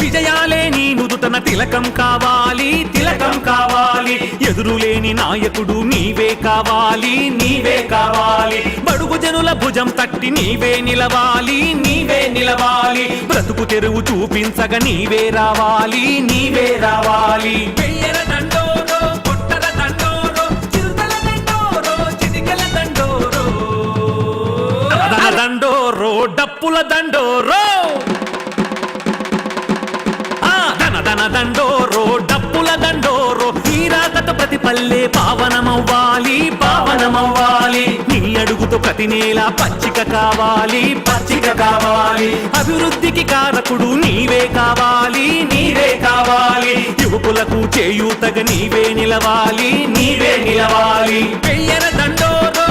విజయాలే నీ నుదుటన తిలకం కావాలి, తిలకం కావాలి. ఎదురులేని నాయకుడు నీవే కావాలి, నీవే కావాలి. బడుగు జనుల భుజం తట్టి నీవే నిలవాలి, నీవే నిలవాలి. బ్రతుకు తెరువు చూపించగా నీవే రావాలి, నీవే రావాలి. వెయ్యర దండోరో, కొట్టర దండోరో, చిరుతల దండోరో, చిటికెల దండోరో, దండోరో, డప్పుల దండోరో. ధన దండోరో, డప్పుల దండోరో. నీరాకత ప్రతి పల్లె పావనమవ్వాలి, పావనమవ్వాలి. నీ అడుగుతో ప్రతి నేల పచ్చిక కావాలి, పచ్చిక కావాలి. అభివృద్ధికి కారకుడు నీవే కావాలి, నీవే కావాలి. యువకులకు చేయూతగా నీవే నిలవాలి, నీవే నిలవాలి. వెయ్యర దండోరో,